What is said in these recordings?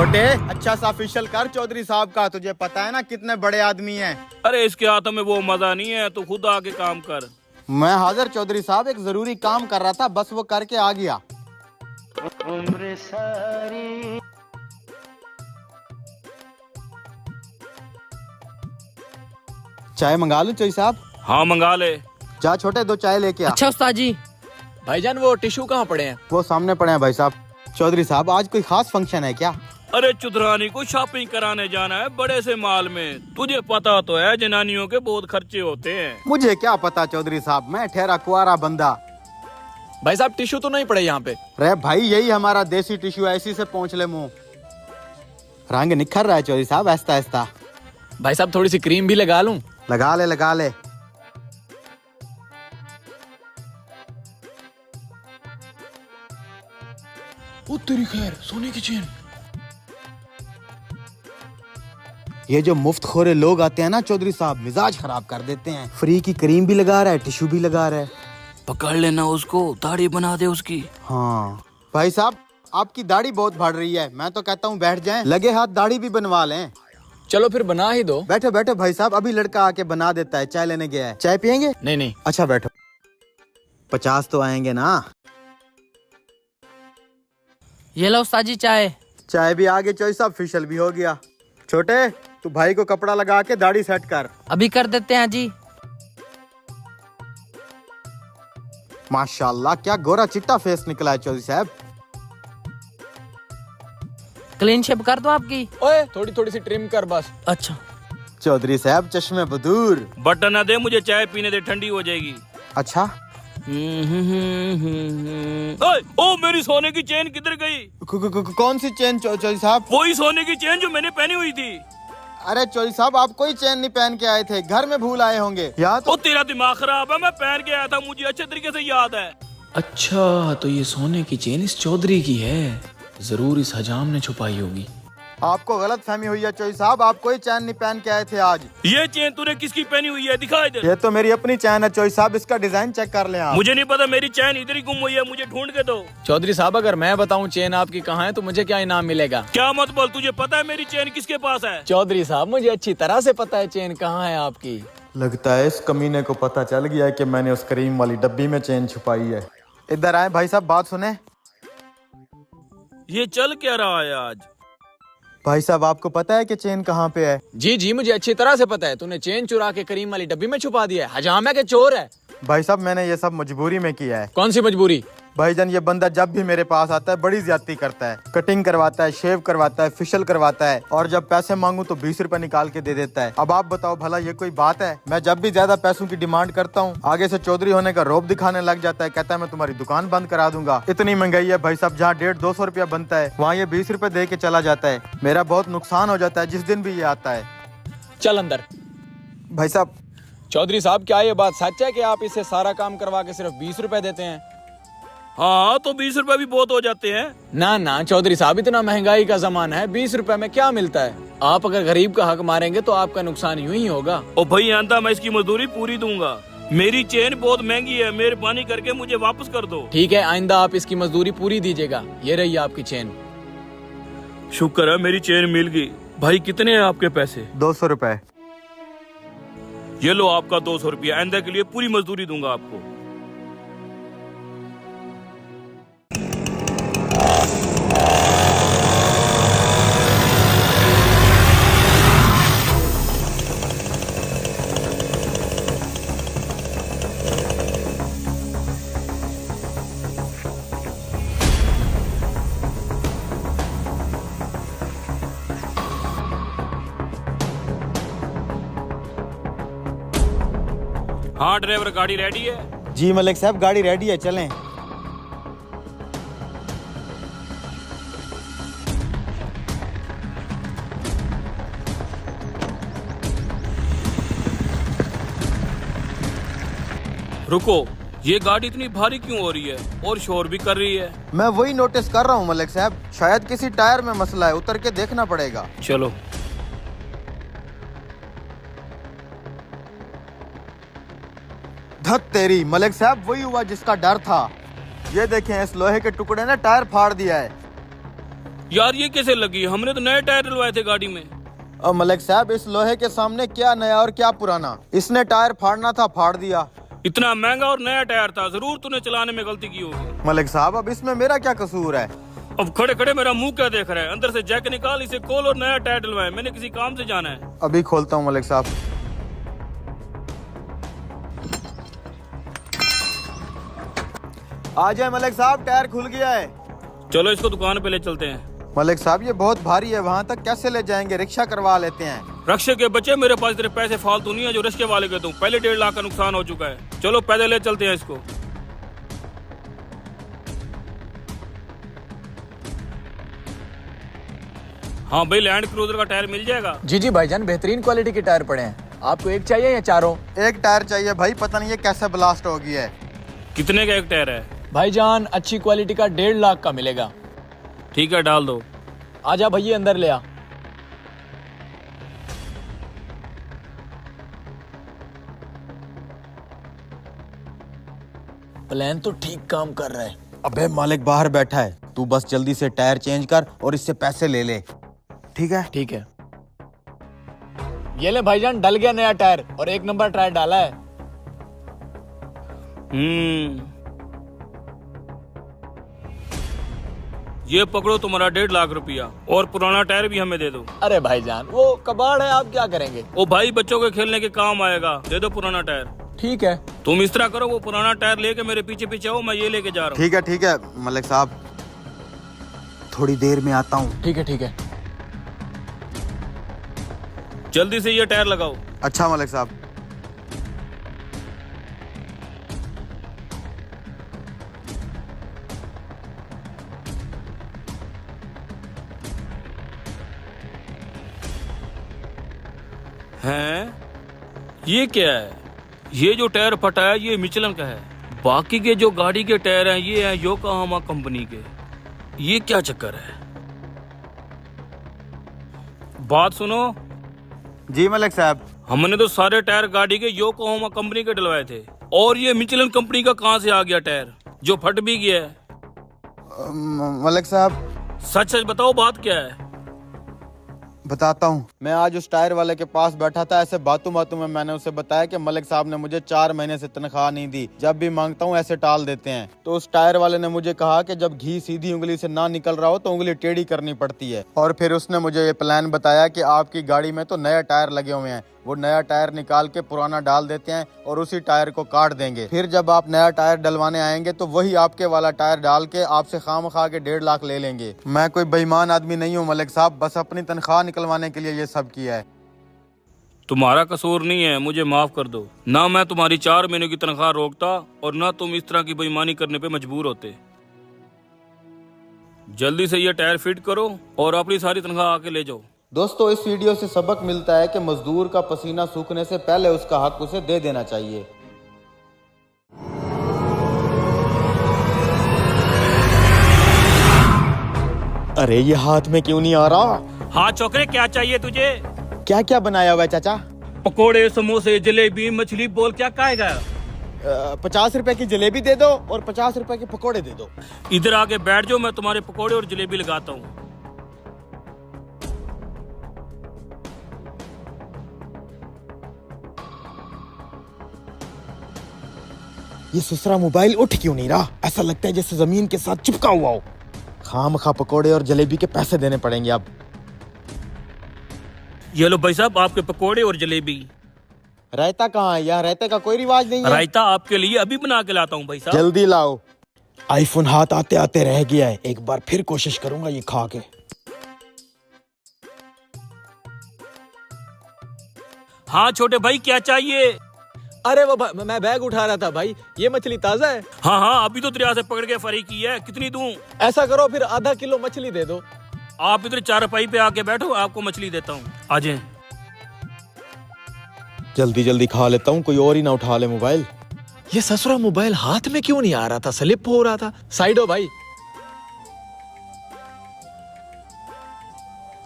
छोटे अच्छा सा फेशियल कर चौधरी साहब का, तुझे पता है ना कितने बड़े आदमी हैं। अरे इसके हाथों में वो मजा नहीं है, तू खुद आके काम कर। मैं हाजिर चौधरी साहब, एक जरूरी काम कर रहा था, बस वो करके आ गया। उम्र सारी चाय मंगा लूं चौधरी साहब? हाँ मंगा ले। जा छोटे, 2 चाय लेके आ। अच्छा उस्ताद जी। भाईजान वो टिश्यू कहाँ पड़े हैं? वो सामने पड़े हैं भाई साहब। चौधरी साहब आज कोई खास फंक्शन है क्या? अरे चुधरानी को शॉपिंग कराने जाना है बड़े से माल में। तुझे पता तो है जनानियों के बहुत खर्चे होते हैं। मुझे क्या पता चौधरी साहब, मैं ठहरा कुआरा बंदा। भाई साहब टिश्यू तो नहीं पड़े यहाँ पे? रे भाई यही हमारा देसी टिश्यू, ऐसी से पहुँच ले मुँह। रंग निखर रहा है चौधरी साहब ऐसा ऐसा। भाई साहब थोड़ी सी क्रीम भी लगा लूं? लगा ले लगा ले। ओ तेरी खैर, सोने की चेन। ये जो मुफ्त खोरे लोग आते हैं ना चौधरी साहब, मिजाज खराब कर देते हैं। फ्री की क्रीम भी लगा रहा है, टिश्यू भी लगा रहा है। पकड़ लेना उसको, दाढ़ी बना दे उसकी। हाँ भाई साहब, आपकी दाढ़ी बहुत बढ़ रही है, मैं तो कहता हूँ बैठ जाएं, लगे हाथ दाढ़ी भी बनवा लें। चलो फिर बना ही दो। बैठो बैठो भाई साहब, अभी लड़का आके बना देता है, चाय लेने गया है। चाय पियेंगे? नहीं नहीं। अच्छा बैठो। 50 तो आएंगे ना? ये लो उस्ताद जी चाय। चाय भी आ गई चौधरी साहब, फेशियल भी हो गया। छोटे तू भाई को कपड़ा लगा के दाढ़ी सेट कर। अभी कर देते हैं जी। माशाल्लाह क्या गोरा चिट्टा फेस निकला है चौधरी साहब। क्लीन शेप कर दो आपकी। ओए थोड़ी थोड़ी सी ट्रिम कर बस। अच्छा चौधरी साहब चश्मे बदूर। बटन न दे, मुझे चाय पीने दे, ठंडी हो जाएगी। अच्छा ओए, ओ मेरी सोने की चेन किधर गई? कौन सी चेन चौधरी साहब? वही सोने की चेन जो मैंने पहनी हुई थी। अरे चौधरी साहब आप कोई चेन नहीं पहन के आए थे, घर में भूल आए होंगे। यहाँ तो ओ तेरा दिमाग खराब है, मैं पहन के आया था, मुझे अच्छे तरीके से याद है। अच्छा तो ये सोने की चेन इस चौधरी की है, जरूर इस हजाम ने छुपाई होगी। आपको गलत फहमी हुई है चौधरी साहब, आप कोई चैन नहीं पहन के आए थे आज। ये चेन तूने किसकी पहनी हुई है, दिखा इधर। ये तो मेरी अपनी चैन है चौधरी साहब, इसका डिजाइन चेक कर लें आप। मुझे नहीं पता, मेरी चैन इधर ही गुम हुई है, मुझे ढूंढ के दो। चौधरी साहब अगर मैं बताऊं चेन आपकी कहाँ है तो मुझे क्या इनाम मिलेगा? क्या मत बोल, तुझे पता है मेरी चेन किसके पास है? चौधरी साहब मुझे अच्छी तरह से पता है चेन कहाँ है आपकी। लगता है इस कमीने को पता चल गया है कि मैंने उस करीम वाली डब्बी में चेन छुपाई है। इधर आए भाई साहब, बात सुने। ये चल क्या रहा है आज? भाई साहब आपको पता है कि चेन कहाँ पे है? जी जी मुझे अच्छी तरह से पता है। तूने चेन चुरा के करीम वाली डब्बी में छुपा दिया है, हजाम है कि चोर है? भाई साहब मैंने ये सब मजबूरी में किया है। कौन सी मजबूरी? भाईजान ये बंदा जब भी मेरे पास आता है बड़ी ज्यादती करता है, कटिंग करवाता है, शेव करवाता है, फेशियल करवाता है, और जब पैसे मांगू तो 20 रुपए निकाल के दे देता है। अब आप बताओ भला ये कोई बात है? मैं जब भी ज्यादा पैसों की डिमांड करता हूँ आगे से चौधरी होने का रौब दिखाने लग जाता है, कहता है मैं तुम्हारी दुकान बंद करा दूंगा। इतनी महंगाई है भाई साहब, जहाँ 150-200 रुपया बनता है वहाँ ये 20 रुपए दे के चला जाता है। मेरा बहुत नुकसान हो जाता है जिस दिन भी ये आता है। चल अंदर। भाई साहब चौधरी साहब क्या ये बात सच है कि आप इससे सारा काम करवा के सिर्फ 20 रुपए देते हैं? हाँ तो 20 रुपए भी बहुत हो जाते हैं। ना ना चौधरी साहब इतना महंगाई का जमाना है, 20 रुपए में क्या मिलता है? आप अगर गरीब का हक मारेंगे तो आपका नुकसान यूं ही होगा। ओ भाई आंदा, मैं इसकी मजदूरी पूरी दूंगा। मेरी चेन बहुत महंगी है, मेहरबानी करके मुझे वापस कर दो। ठीक है आइंदा आप इसकी मजदूरी पूरी दीजिएगा। ये रही आपकी चेन। शुक्र है मेरी चेन मिल गई। भाई कितने हैं आपके पैसे? 200 रुपए। ये लो आपका 200 रुपया, आइंदा के लिए पूरी मजदूरी दूंगा आपको। हाँ ड्राइवर, गाड़ी रेडी है? जी मलिक साहब गाड़ी रेडी है, चलें। रुको, ये गाड़ी इतनी भारी क्यों हो रही है और शोर भी कर रही है? मैं वही नोटिस कर रहा हूँ मलिक साहब, शायद किसी टायर में मसला है, उतर के देखना पड़ेगा। चलो। धत तेरी, मलिक साहब वही हुआ जिसका डर था। ये देखें इस लोहे के टुकड़े ने टायर फाड़ दिया है। यार ये कैसे लगी? हमने तो नए टायर डलवाए थे गाड़ी में। अब मलिक साहब इस लोहे के सामने क्या नया और क्या पुराना, इसने टायर फाड़ना था फाड़ दिया। इतना महंगा और नया टायर था, जरूर तूने चलाने में गलती की होगी। मलिक साहब अब इसमें मेरा क्या कसूर है? अब खड़े खड़े मेरा मुंह क्या देख रहा है? अंदर से जैक निकाल, इसे खोल और नया टायर डलवाए। मैंने किसी काम से जाना है। अभी खोलता हूँ मलिक साहब। आ जाए मलिक साहब, टायर खुल गया है। चलो इसको दुकान पे ले चलते हैं। मलिक साहब ये बहुत भारी है, वहाँ तक कैसे ले जाएंगे? रिक्शा करवा लेते हैं। रक्षे के बच्चे, मेरे पास तेरे पैसे फालतू नहीं है जो रिक्शे वाले के दूं। पहले 1.5 लाख का नुकसान हो चुका है। चलो पैदल ले चलते हैं इसको। हाँ भाई, लैंड क्रूजर का टायर मिल जाएगा? जी जी भाईजान, बेहतरीन क्वालिटी के टायर पड़े हैं। आपको एक चाहिए या चारों? एक टायर चाहिए भाई, पता नहीं ये कैसे ब्लास्ट हो गया है। कितने का एक टायर है? भाईजान अच्छी क्वालिटी का 1.5 लाख का मिलेगा। ठीक है, डाल दो। आजा भैया अंदर ले आ। प्लान तो ठीक काम कर रहा है। अबे मालिक बाहर बैठा है, तू बस जल्दी से टायर चेंज कर और इससे पैसे ले ले। ठीक है? ठीक है। ये ले भाईजान, डल गया नया टायर और 1 नंबर टायर डाला है। ये पकड़ो तुम्हारा 1.5 लाख रुपया, और पुराना टायर भी हमें दे दो। अरे भाईजान वो कबाड़ है, आप क्या करेंगे? ओ भाई, बच्चों के खेलने के काम आएगा, दे दो पुराना टायर। ठीक है। तुम इस तरह करो, वो पुराना टायर लेके मेरे पीछे पीछे आओ, मैं ये लेके जा रहा हूँ। ठीक है मलिक साहब, थोड़ी देर में आता हूँ। ठीक है ठीक है। जल्दी से ये टायर लगाओ। अच्छा मलिक साहब। हैं? ये क्या है? ये जो टायर फटा है ये मिचलन का है। बाकी के जो गाड़ी के टायर हैं ये हैं योकोहामा कंपनी के। ये क्या चक्कर है? बात सुनो। जी मलिक साहब। हमने तो सारे टायर गाड़ी के योकोहामा कंपनी के डलवाए थे, और ये मिचलन कंपनी का कहाँ से आ गया टायर जो फट भी गया है? मलिक साहब सच सच बताओ, बात क्या है? बताता हूँ। मैं आज उस टायर वाले के पास बैठा था, ऐसे बातों बातों में मैंने उसे बताया कि मलिक साहब ने मुझे 4 महीने से तनख्वाह नहीं दी, जब भी मांगता हूँ ऐसे टाल देते हैं। तो उस टायर वाले ने मुझे कहा कि जब घी सीधी उंगली से ना निकल रहा हो तो उंगली टेढ़ी करनी पड़ती है। और फिर उसने मुझे ये प्लान बताया कि आपकी गाड़ी में तो नया टायर लगे हुए हैं, वो नया टायर निकाल के पुराना डाल देते हैं और उसी टायर को काट देंगे। फिर जब आप नया टायर डलवाने आएंगे तो वही आपके वाला टायर डाल के आपसे खामखा के 1.5 लाख ले लेंगे। मैं कोई बेईमान आदमी नहीं हूँ मलिक साहब, बस अपनी तनख्वाह निकलवाने के लिए ये सब किया है। तुम्हारा कसूर नहीं है, मुझे माफ कर दो। ना मैं तुम्हारी 4 महीनों की तनख्वाह रोकता और ना तुम इस तरह की बेईमानी करने पे मजबूर होते। जल्दी से ये टायर फिट करो और अपनी सारी तनख्वाह आके ले जाओ। दोस्तों इस वीडियो से सबक मिलता है कि मजदूर का पसीना सूखने से पहले उसका हक उसे दे देना चाहिए। अरे ये हाथ में क्यों नहीं आ रहा? हाँ छोकरे, क्या चाहिए तुझे? क्या क्या बनाया हुआ है चाचा? पकोड़े, समोसे, जलेबी, मछली, बोल क्या खाएगा? 50 रुपए की जलेबी दे दो और 50 रुपए के पकोड़े दे दो। इधर आके बैठ जाओ, मैं तुम्हारे पकोड़े और जलेबी लगाता हूँ। ये ससुरा मोबाइल उठ क्यों नहीं रहा? ऐसा लगता है जैसे जमीन के साथ चिपका हुआ हो। खामखा पकोड़े और जलेबी के पैसे देने पड़ेंगे अब। ये लो भाई साहब, आपके पकोड़े और जलेबी। रायता कहाँ है? यहाँ रायते का कोई रिवाज नहीं है। रायता आपके लिए अभी बना के लाता हूँ भाई साहब। जल्दी लाओ। आईफोन हाथ आते आते रह गया है, एक बार फिर कोशिश करूंगा ये खा के। हाँ छोटे भाई, क्या चाहिए? अरे वो मैं बैग उठा रहा था भाई, ये मछली ताजा है? हाँ हाँ, अभी तो दरिया से पकड़ के फरी की है। कितनी दूं? ऐसा करो फिर आधा किलो मछली दे दो। आप इधर चारपाई पे आके बैठो, आपको मछली देता हूँ। आ जाए। जल्दी जल्दी खा लेता हूँ, कोई और ही ना उठा ले मोबाइल। ये ससुरा मोबाइल हाथ में क्यों नहीं आ रहा था? स्लिप हो रहा था। साइड हो भाई।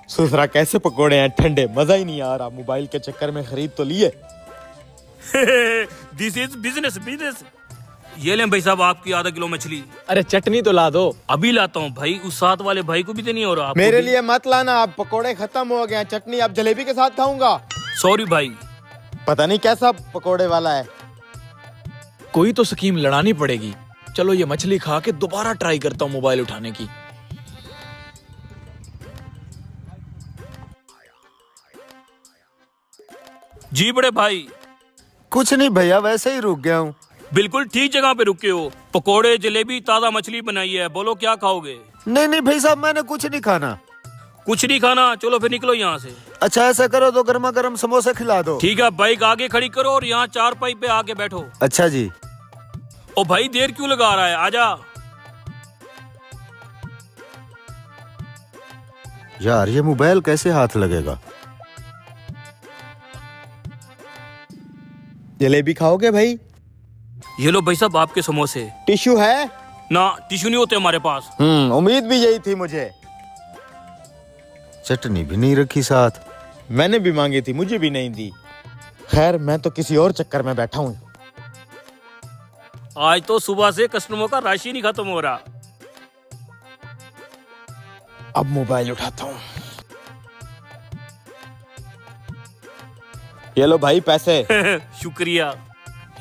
ससुरा कैसे पकोड़े हैं ठंडे, मजा ही नहीं आ रहा। मोबाइल के चक्कर में खरीद तो लिए। This is business business. ये लें भाई साहब आपकी आधा किलो मछली। अरे चटनी तो ला दो। अभी लाता हूँ भाई, उस साथ वाले भाई को भी तो नहीं हो रहा आपको मेरे भी? लिए मत लाना, अब पकोड़े खत्म हो गए हैं, चटनी अब जलेबी के साथ खाऊंगा। सॉरी भाई। पता नहीं कैसा पकोड़े वाला है। कोई तो स्कीम लड़ानी पड़ेगी। चलो ये मछली खा के दोबारा ट्राई करता हूँ मोबाइल उठाने की। जी बड़े भाई। कुछ नहीं भैया, वैसे ही रुक गया हूँ। बिल्कुल ठीक जगह पे रुके हो। पकोड़े, जलेबी, ताजा मछली बनाई है, बोलो क्या खाओगे? नहीं नहीं भाई साहब, मैंने कुछ नहीं खाना। कुछ नहीं खाना? चलो फिर निकलो यहाँ से। अच्छा ऐसा करो, तो गर्मा गर्म समोसे खिला दो। ठीक है, बाइक आगे खड़ी करो और यहाँ चारपाई पे आके बैठो। अच्छा जी। ओ भाई देर क्यों लगा रहा है, आजा। यार ये मोबाइल कैसे हाथ लगेगा? जलेबी खाओगे भाई? ये लो भाई साहब आपके समोसे। टिश्यू है? ना टिश्यू नहीं होते हमारे पास। उम्मीद भी यही थी मुझे। चटनी भी नहीं रखी साथ। मैंने भी मांगी थी, मुझे भी नहीं दी। खैर मैं तो किसी और चक्कर में बैठा हूँ। आज तो सुबह से कस्टमरों का राशि नहीं खत्म हो रहा। अब मोबाइल उठाता हूँ। ये लो भाई पैसे। शुक्रिया।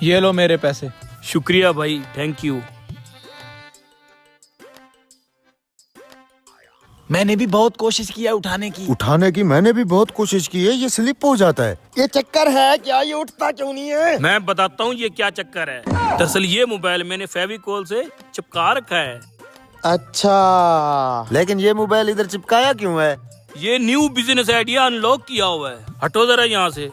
ये लो मेरे पैसे। शुक्रिया भाई, थैंक यू। मैंने भी बहुत कोशिश किया उठाने की। उठाने की मैंने भी बहुत कोशिश की है, ये स्लिप हो जाता है। ये चक्कर है क्या? ये उठता क्यों नहीं है? मैं बताता हूँ ये क्या चक्कर है। दरअसल ये मोबाइल मैंने फेविकोल से चिपका रखा है। अच्छा, लेकिन ये मोबाइल इधर चिपकाया क्यों है? ये न्यू बिजनेस आइडिया अनलॉक किया हुआ है। हटो जरा यहाँ से।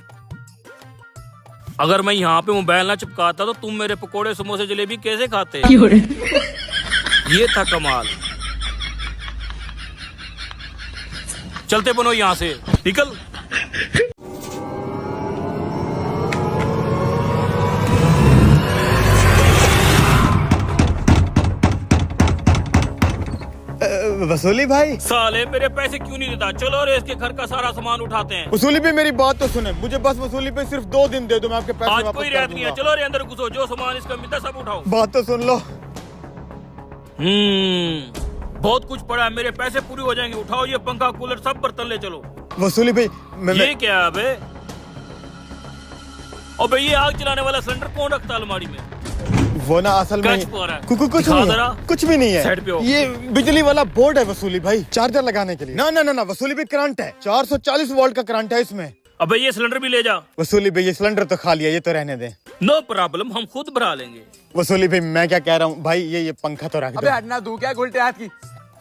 अगर मैं यहाँ पे मोबाइल ना चिपकाता तो तुम मेरे पकोड़े, समोसे, जलेबी कैसे खाते? ये था कमाल। चलते बनो यहाँ से, निकल। वसूली भाई। साले मेरे पैसे क्यों नहीं देता? चलो रे इसके घर का सारा सामान उठाते हैं। वसूली भी मेरी बात तो सुने, मुझे बस वसूली पे सिर्फ 2 दिन दे दो, मैं आपके पैसे आज वापस कोई कर रेत नहीं है। दूंगा। चलो रे अंदर घुसो, जो सामान इसका मिलता है सब उठाओ। बात तो सुन लो। बहुत कुछ पड़ा है, मेरे पैसे पूरे हो जाएंगे। उठाओ ये पंखा, कूलर, सब बर्तन ले चलो। वसूली भाई ये क्या है अबे? अबे ये आग जलाने वाला सिलेंडर कौन रखता है अलमारी में? वो ना असल में कच पर है। कुछ दिखा नहीं जरा। है, कुछ भी नहीं साइड पे है। हो। ये बिजली वाला बोर्ड है वसूली भाई, चार्जर लगाने के लिए। ना ना ना ना वसूली भाई, करंट है, 440 वोल्ट का करंट है इसमें। अबे ये सिलेंडर भी ले जा। वसूली भाई ये सिलेंडर तो खा लिया, ये तो रहने दे। नो प्रॉब्लम, हम खुद भरा लेंगे। वसूली भाई मैं क्या कह रहा हूँ भाई, ये पंखा तो रख दो। हटना दूं क्या उल्टे हाथ की?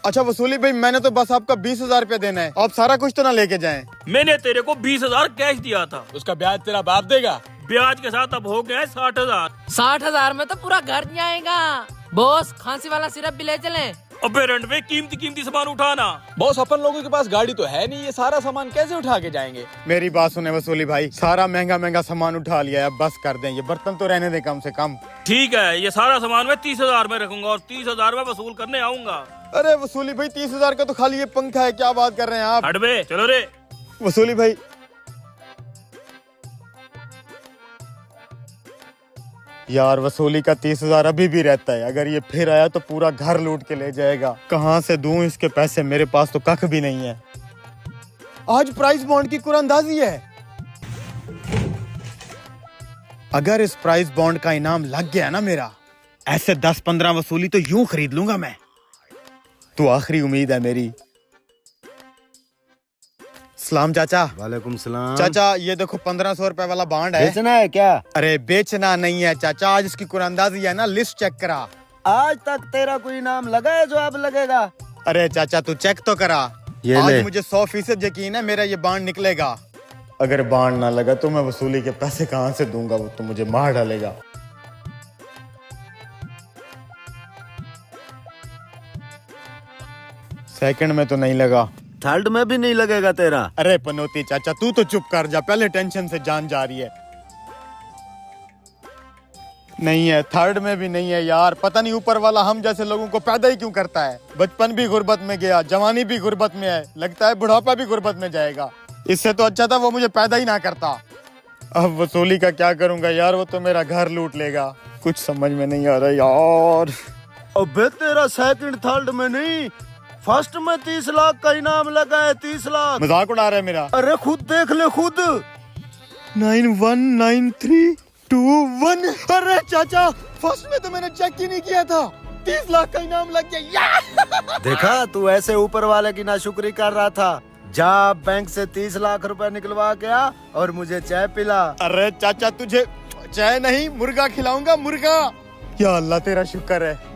अच्छा वसूली भाई, मैंने तो बस आपका 20,000 रुपया देना है, आप सारा कुछ तो ना लेके जाएं। मैंने तेरे को 20,000 कैश दिया था। उसका ब्याज तेरा बाप देगा। ब्याज के साथ अब हो गया है 60,000। 60,000 में तो पूरा घर नहीं आएगा। बॉस खांसी वाला सिरप भी ले चलें। अबे रंडवे कीमती कीमती सामान उठाना। बॉस अपन लोगों के पास गाड़ी तो है नहीं, ये सारा सामान कैसे उठा के जाएंगे? मेरी बात सुने वसूली भाई, सारा महंगा महंगा सामान उठा लिया है, अब बस कर दें, ये बर्तन तो रहने दें कम से कम। ठीक है, ये सारा सामान मैं 30,000 में रखूंगा और 30,000 में वसूल करने आऊंगा। अरे वसूली भाई 30,000 का तो खाली ये पंखा है, क्या बात कर रहे हैं आप? हटबे, चलो रे। वसूली भाई यार, वसूली का 30,000 अभी भी रहता है, अगर ये फिर आया तो पूरा घर लूट के ले जाएगा। कहाँ से दूं इसके पैसे, मेरे पास तो कख भी नहीं है। आज प्राइस बॉन्ड की कुरानंदाजी है। अगर इस प्राइस बॉन्ड का इनाम लग गया ना मेरा, ऐसे 10-15 वसूली तो यूं खरीद लूंगा मैं। तो आखिरी उम्मीद है मेरी। सलाम चाचा। वालेकुम सलाम। चाचा ये देखो 1500 रुपए वाला बॉन्ड है। बेचना है क्या? अरे बेचना नहीं है चाचा, आज इसकी कुरानंदाजी है ना, लिस्ट चेक करा। आज तक तेरा कोई नाम लगा है जो अब लगेगा? अरे चाचा तू चेक तो करा। ये आज ले। मुझे 100% यकीन है मेरा ये बॉन्ड निकलेगा। अगर बॉन्ड ना लगा तो मैं वसूली के पैसे कहाँ से दूंगा, वो तो मुझे मार डालेगा। सेकंड में तो नहीं लगा, थर्ड में भी नहीं लगेगा तेरा? अरे पनोती चाचा तू तो चुप कर जा, पहले टेंशन से जान जा रही है। नहीं है, थर्ड में भी नहीं है यार, पता नहीं ऊपर वाला हम जैसे लोगों को पैदा ही क्यों करता है। बचपन भी गुर्बत में गया, जवानी भी गुर्बत में है, लगता है बुढ़ापा भी गुर्बत में जाएगा। इससे तो अच्छा था वो मुझे पैदा ही ना करता। अब वसूली का क्या करूंगा यार, वो तो मेरा घर लूट लेगा। कुछ समझ में नहीं आ रहा यार। अबे तेरा सेकंड थर्ड में नहीं, फर्स्ट में 30 लाख का इनाम लगा है, 30 लाख। मजाक उड़ा रहा है मेरा। अरे खुद देख ले खुद। 919321। अरे चाचा, फर्स्ट में तो मैंने चेक ही नहीं किया था, 30 लाख का इनाम लग गया। देखा, तू ऐसे ऊपर वाले की नाशुक्री कर रहा था। जा बैंक से 30 लाख रुपए निकलवा के आ और मुझे चाय पिला। अरे चाचा, तुझे चाय नहीं मुर्गा खिलाऊंगा, मुर्गा। या अल्लाह तेरा शुक्र है।